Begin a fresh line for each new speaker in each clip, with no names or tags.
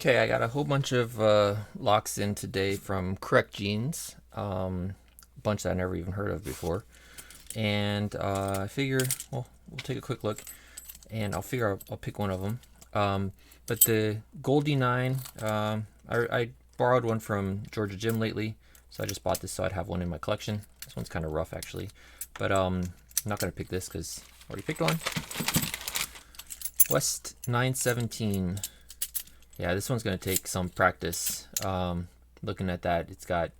Okay, I got a whole bunch of locks in today from CorrectJeans, a bunch that I never even heard of before. And I figure, well, we'll take a quick look, and I'll pick one of them. But the Goldie 9, I borrowed one from Georgia Gym lately, so I just bought this so I'd have one in my collection. This one's kind of rough actually, but I'm not gonna pick this because I already picked one. West 917. Yeah, this one's going to take some practice. Looking at that, it's got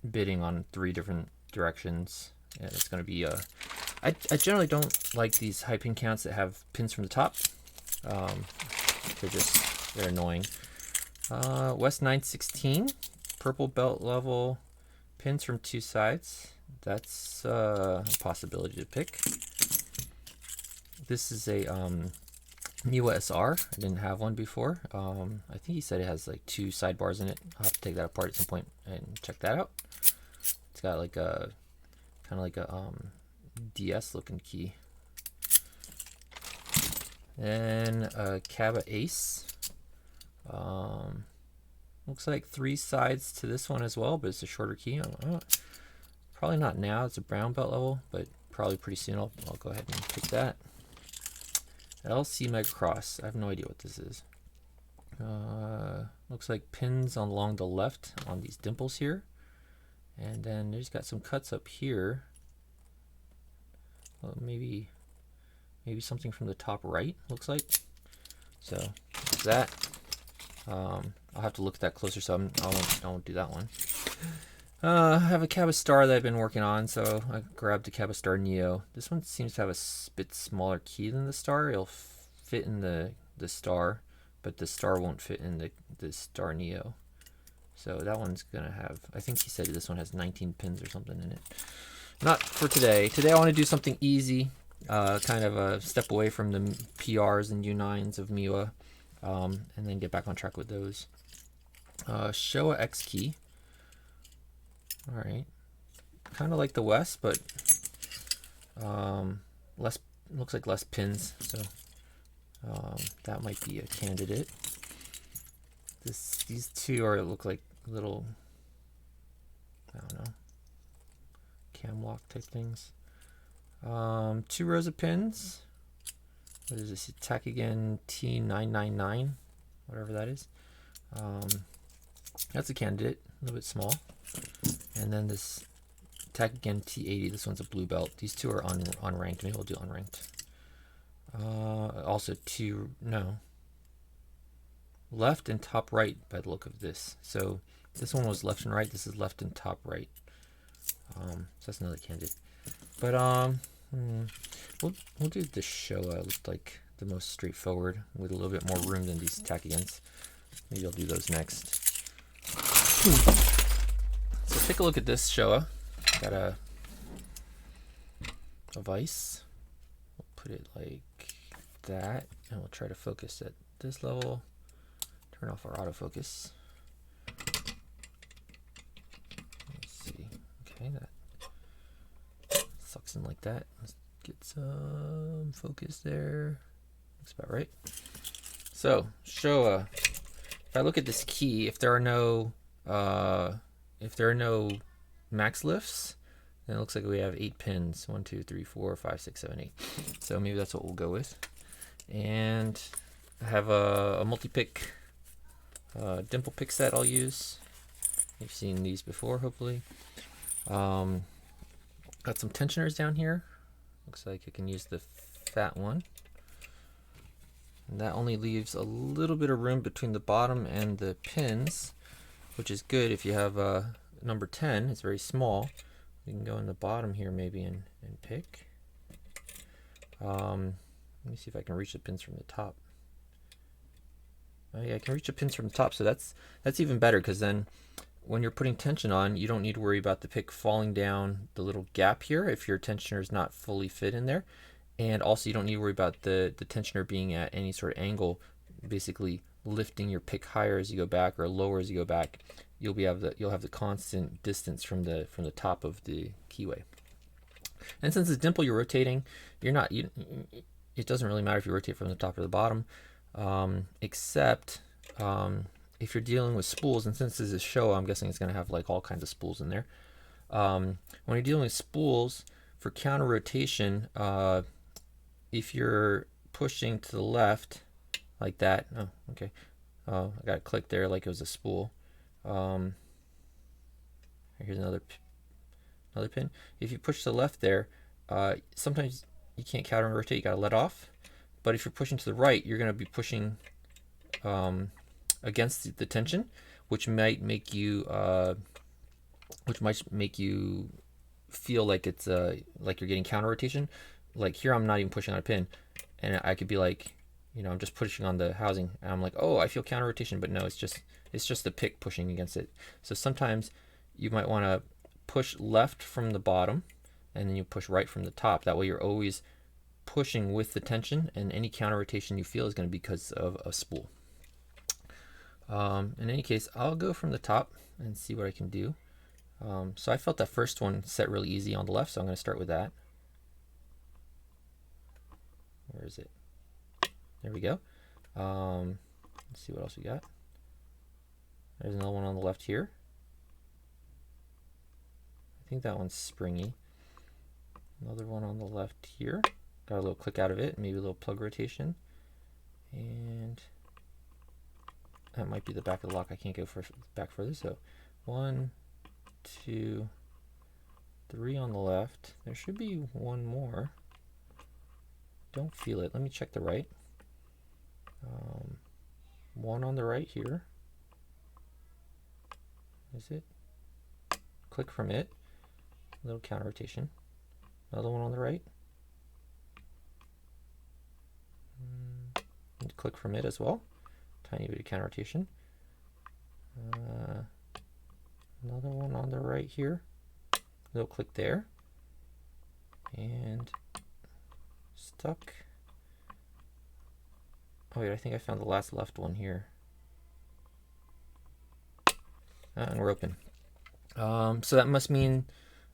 bidding on 3 different directions. Yeah, it's going to be I generally don't like these high pin counts that have pins from the top. They're annoying. West 916, purple belt level, pins from 2 sides. That's a possibility to pick. This is a Miwa SR. I didn't have one before. I think he said it has like 2 sidebars in it. I'll have to take that apart at some point and check that out. It's got like a kind of like a DS looking key. Then a Kaba Ace. Looks like 3 sides to this one as well, but it's a shorter key. Probably not now. It's a brown belt level, but probably pretty soon. I'll go ahead and pick that. LC Mega Cross. I have no idea what this is. Looks like pins along the left on these dimples here. And then there's got some cuts up here. Well, maybe something from the top right, looks like. So there's that. I'll have to look at that closer, so I won't do that one. I have a Cabastar that I've been working on, so I grabbed the Cabastar Neo. This one seems to have a bit smaller key than the Star. It'll fit in the Star, but the Star won't fit in the Star Neo. So that one's gonna have, I think he said this one has 19 pins or something in it. Not for today. Today I want to do something easy, kind of a step away from the PRs and U9s of Miwa, and then get back on track with those. Showa X-Key. All right, kind of like the West, but less, looks like less pins, so that might be a candidate. These 2 look like little, I don't know, cam lock type things. 2 rows of pins. What is this? Attack again T999, whatever that is. That's a candidate, a little bit small. And then this Attack again T80. This one's a blue belt. These 2 are unranked. Maybe we'll do unranked. Also 2, no, left and top right by the look of this. So this one was left and right. This is left and top right. So that's another candidate. But we'll do the Showa. Looked like the most straightforward with a little bit more room than these Attack agains. Maybe I'll do those next. So take a look at this Showa. Got a vise. We'll put it like that, and we'll try to focus at this level. Turn off our autofocus. Let's see. Okay, that sucks in like that. Let's get some focus there. Looks about right. So Showa. If I look at this key, if there are no max lifts, then it looks like we have 8 pins. 1, 2, 3, 4, 5, 6, 7, 8. So maybe that's what we'll go with. And I have a multi-pick dimple pick set I'll use. You've seen these before, hopefully. Got some tensioners down here. Looks like I can use the fat one. And that only leaves a little bit of room between the bottom and the pins, which is good if you have number 10. It's very small. You can go in the bottom here maybe and pick. Let me see if I can reach the pins from the top. Oh yeah, I can reach the pins from the top, so that's even better, because then when you're putting tension on, you don't need to worry about the pick falling down the little gap here if your tensioner is not fully fit in there. And also you don't need to worry about the tensioner being at any sort of angle, basically lifting your pick higher as you go back or lower as you go back. You'll have the constant distance from the top of the keyway. And since it's dimple you're rotating, it doesn't really matter if you rotate from the top or the bottom. except if you're dealing with spools, and since this is Showa, I'm guessing it's going to have like all kinds of spools in there. When you're dealing with spools, for counter rotation, if you're pushing to the left like that, oh, okay, I got clicked there like it was a spool. Here's another pin. If you push to the left there, sometimes you can't counter rotate, you gotta let off. But if you're pushing to the right, you're gonna be pushing against the tension, which might make you feel like it's like you're getting counter rotation. Like here, I'm not even pushing on a pin, and I could be like, you know, I'm just pushing on the housing, and I'm like, oh, I feel counter rotation, but no, it's just the pick pushing against it. So sometimes you might want to push left from the bottom, and then you push right from the top. That way, you're always pushing with the tension, and any counter rotation you feel is going to be because of a spool. In any case, I'll go from the top and see what I can do. So I felt that first one set really easy on the left, so I'm going to start with that. Where is it? There we go. Let's see what else we got. There's another one on the left here. I think that one's springy. Another one on the left here. Got a little click out of it, maybe a little plug rotation. And that might be the back of the lock. I can't go back further. So 1, 2, 3 on the left. There should be one more. Don't feel it. Let me check the right. One on the right here. Is it? Click from it. A little counter rotation. Another one on the right. And click from it as well. Tiny bit of counter rotation. Another one on the right here. Little click there. And stuck. Oh wait, I think I found the last left one here. And we're open. So that must mean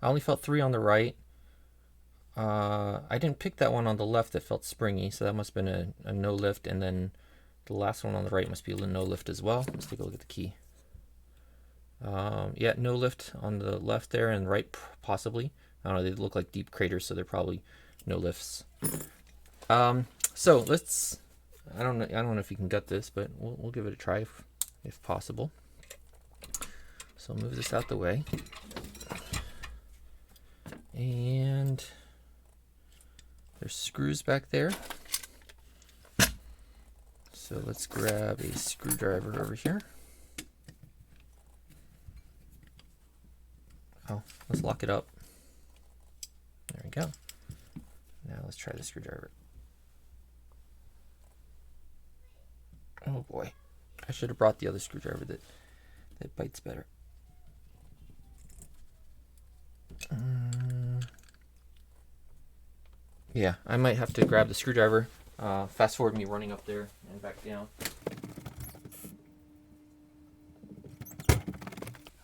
I only felt 3 on the right. I didn't pick that one on the left that felt springy, so that must have been a no lift, and then the last one on the right must be a no lift as well. Let's take a look at the key. Yeah, no lift on the left there, and right possibly. I don't know, they look like deep craters, so they're probably no lifts. So let's, I don't know if you can gut this, but we'll give it a try if possible. So I'll move this out the way. And there's screws back there. So let's grab a screwdriver over here. Oh, let's lock it up. There we go. Now let's try the screwdriver. Oh boy. I should have brought the other screwdriver that bites better. Yeah, I might have to grab the screwdriver. Fast forward me running up there and back down.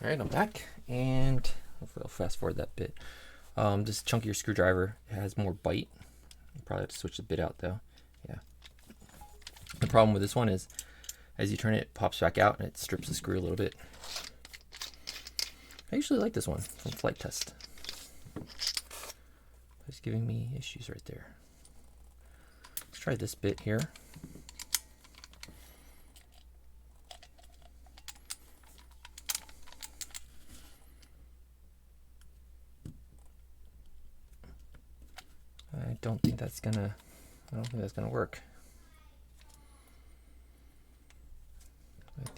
Alright, I'm back, and hopefully I'll fast forward that bit. This chunkier screwdriver has more bite. You probably have to switch the bit out though. Yeah. The problem with this one is, as you turn it, it pops back out and it strips the screw a little bit. I usually like this one from Flight Test. It's giving me issues right there. Let's try this bit here. I don't think that's gonna work. I don't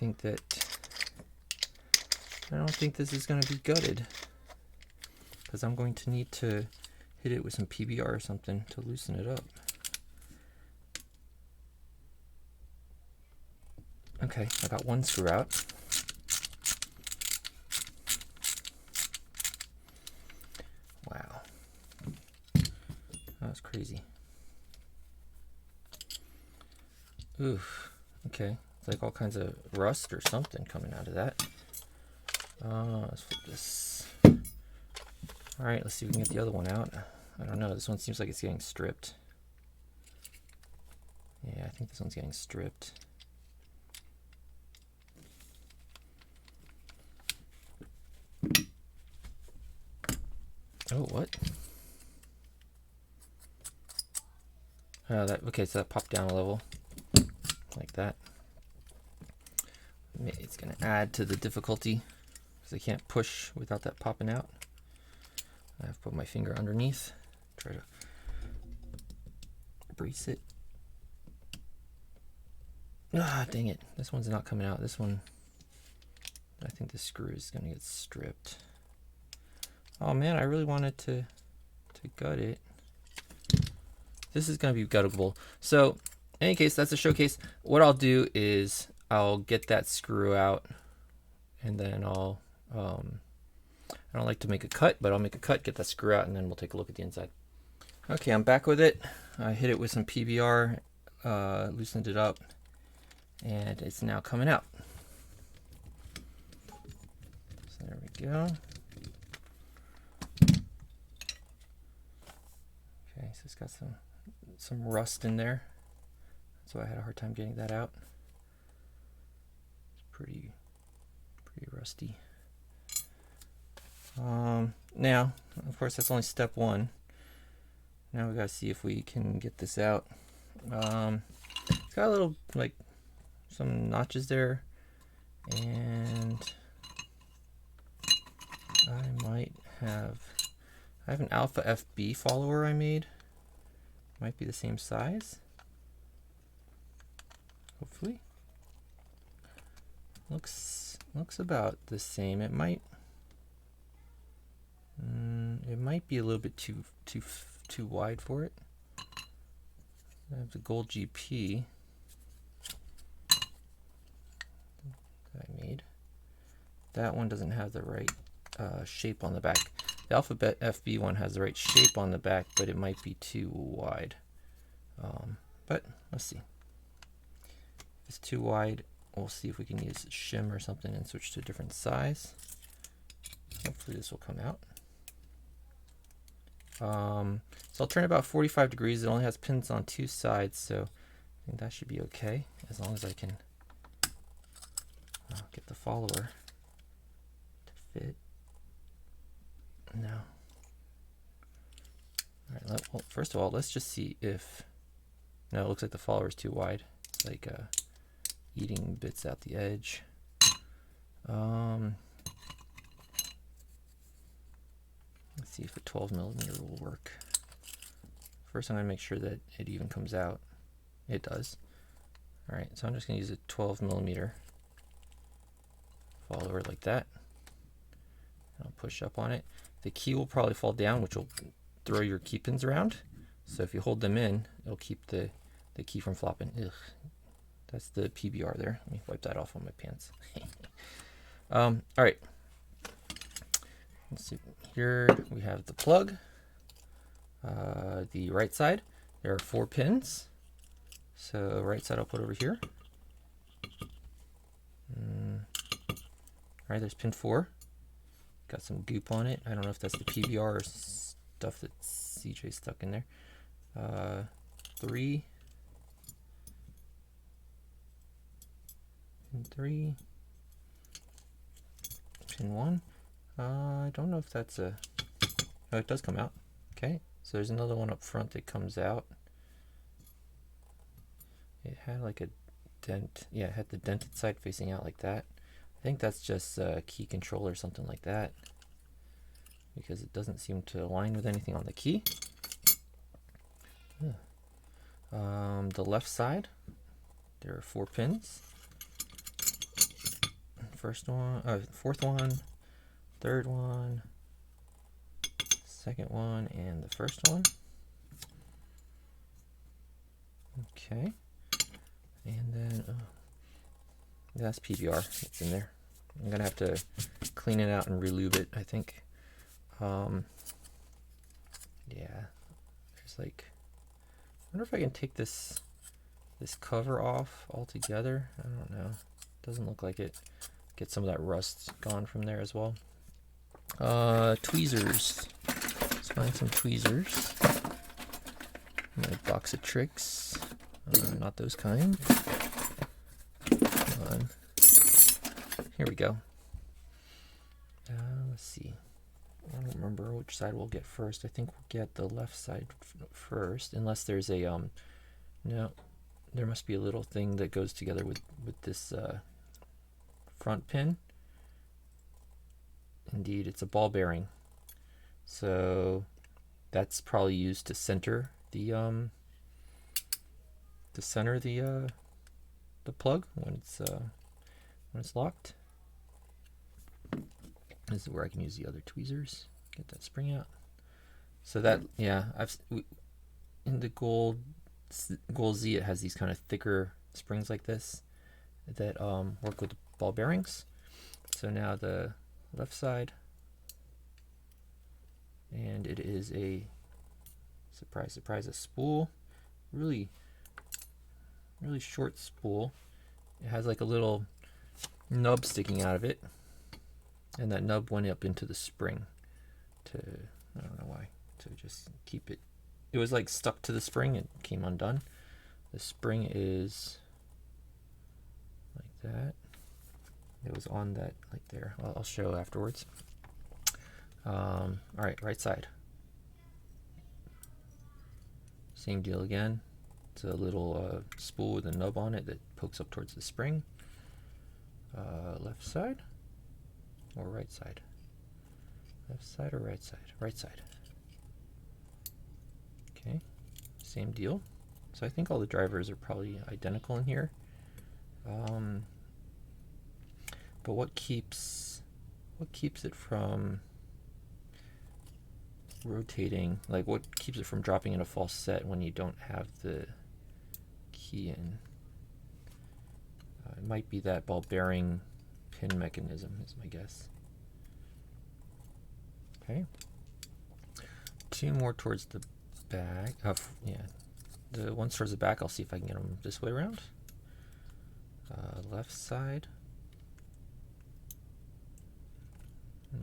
think this is gonna be gutted, because I'm going to need to hit it with some PBR or something to loosen it up. Okay, I got one screw out. Wow. That was crazy. Oof. Okay. It's like all kinds of rust or something coming out of that. Let's flip this. Alright, let's see if we can get the other one out. I don't know. This one seems like it's getting stripped. Yeah, I think this one's getting stripped. Oh, what? Okay, so that popped down a level like that. It's gonna add to the difficulty because I can't push without that popping out. I have to put my finger underneath, try to brace it. Ah, dang it. This one's not coming out. This one, I think the screw is gonna get stripped. Oh man, I really wanted to gut it. This is gonna be guttable. So in any case, that's a showcase. What I'll do is I'll get that screw out and then I'll, I don't like to make a cut, but I'll make a cut, get that screw out, and then we'll take a look at the inside. Okay, I'm back with it. I hit it with some PBR, loosened it up, and it's now coming out. So there we go. Okay, so it's got some rust in there. That's why I had a hard time getting that out. It's pretty rusty. Now, of course, that's only step one. Now we gotta see if we can get this out. It's got a little, like, some notches there, and I have an Alpha FB follower I made. Might be the same size. Hopefully. Looks about the same. It might be a little bit too wide for it. I have the gold GP that I made. That one doesn't have the right shape on the back. The Alphabet FB one has the right shape on the back, but it might be too wide. But let's see. If it's too wide, we'll see if we can use a shim or something and switch to a different size. Hopefully this will come out. So I'll turn it about 45 degrees. It only has pins on two sides, so I think that should be okay, as long as I can get the follower to fit. No. All right, well, first of all, let's just see if... No, it looks like the follower is too wide. It's like eating bits out the edge. Let's see if a 12mm will work. First, I'm going to make sure that it even comes out. It does. All right, so I'm just going to use a 12mm follower like that. I'll push up on it. The key will probably fall down, which will throw your key pins around. So if you hold them in, it'll keep the key from flopping. Ugh. That's the PBR there. Let me wipe that off on my pants. All right. Let's see. Here we have the plug. The right side, there are 4 pins. So right side I'll put over here. All right, there's pin 4. Got some goop on it. I don't know if that's the PBR or stuff that CJ stuck in there. 3. Pin 3. Pin 1. I don't know if that's a... Oh, it does come out. Okay, so there's another one up front that comes out. It had like a dent. Yeah, it had the dented side facing out like that. I think that's just a key control or something like that, because it doesn't seem to align with anything on the key. The left side, there are 4 pins. First one, fourth one, third one, second one, and the first one. Okay, and then that's PBR. It's in there. I'm gonna have to clean it out and relube it, I think. Yeah, there's like, I wonder if I can take this cover off altogether. I don't know. Doesn't look like it. Get some of that rust gone from there as well. Tweezers. Let's find some tweezers. My box of tricks. Not those kind. Come on. Here we go. Let's see. I don't remember which side we'll get first. I think we'll get the left side first, unless there's a no, there must be a little thing that goes together with this front pin. Indeed, it's a ball bearing. So that's probably used to center the plug when it's locked. This is where I can use the other tweezers, get that spring out. So that, yeah, in the Gold Z, it has these kind of thicker springs like this that work with the ball bearings. So now the left side, and it is a surprise, surprise, a spool, really short spool. It has like a little nub sticking out of it, and that nub went up into the spring to, I don't know why, to just keep it. It was like stuck to the spring, it came undone. The spring is like that. It was on that, like there. Well, I'll show afterwards. All right, right side. Same deal again. It's a little spool with a nub on it that pokes up towards the spring. Left side or right side? Left side or right side? Right side. Okay, same deal. So I think all the drivers are probably identical in here. But what keeps it from rotating? Like, what keeps it from dropping in a false set when you don't have the key in? It might be that ball bearing pin mechanism, is my guess. Okay. Two more towards the back. Yeah, the ones towards the back, I'll see if I can get them this way around. Left side.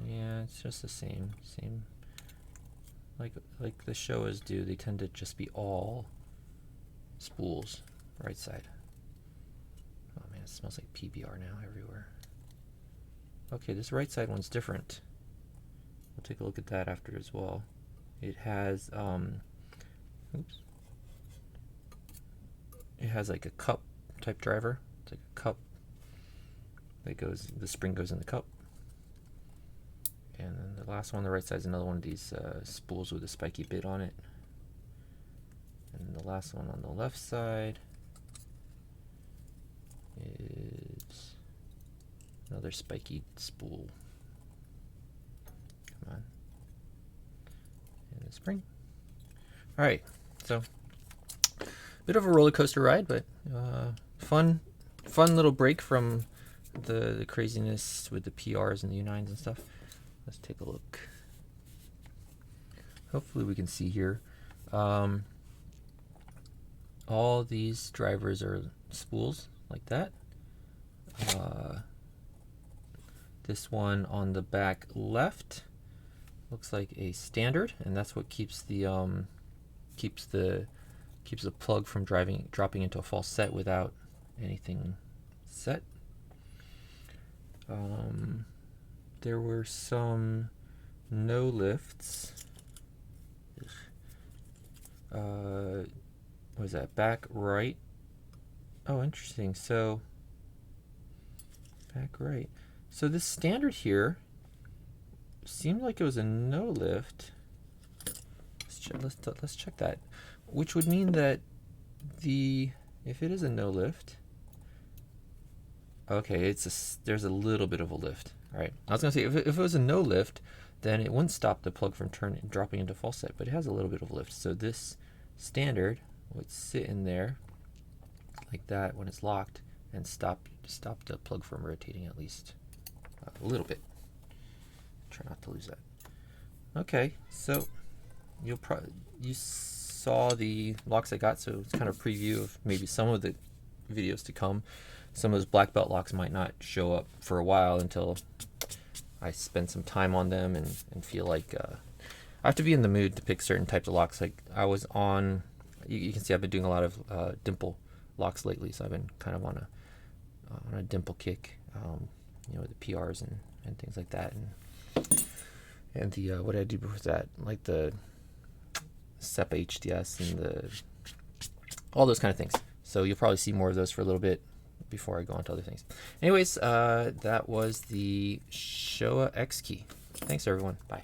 Yeah, it's just the same. Like the Showas do, they tend to just be all spools. Right side. Oh man, it smells like PBR now everywhere. Okay, this right side one's different. We'll take a look at that after as well. It has oops. It has like a cup type driver. It's like a cup that goes, the spring goes in the cup. And then the last one on the right side is another one of these spools with a spiky bit on it. And the last one on the left side is another spiky spool. Come on. And the spring. All right, so bit of a roller coaster ride, but fun little break from the craziness with the PRs and the U9s and stuff. Let's take a look. Hopefully we can see here. All these drivers are spools like that. This one on the back left looks like a standard, and that's what keeps the plug from dropping into a false set without anything set. There were some no lifts. What was that? Back right. Oh, interesting. So back right. So this standard here seemed like it was a no lift. Let's check that. Which would mean that if it is a no lift, okay, there's a little bit of a lift. All right, I was gonna say if it was a no lift, then it wouldn't stop the plug from dropping into false set, but it has a little bit of lift. So this standard would sit in there like that when it's locked and stop the plug from rotating at least a little bit. Try not to lose that. Okay, so you saw the locks I got, so it's kind of a preview of maybe some of the videos to come. Some of those black belt locks might not show up for a while until I spend some time on them and feel like I have to be in the mood to pick certain types of locks. Like I was on you can see I've been doing a lot of dimple locks lately, so I've been kind of on a dimple kick, you know, the PRs and things like that, and the what did I do before that, like the SEPA HDS and all those kind of things. So you'll probably see more of those for a little bit before I go on to other things. Anyways, that was the Showa X-Key. Thanks everyone. Bye.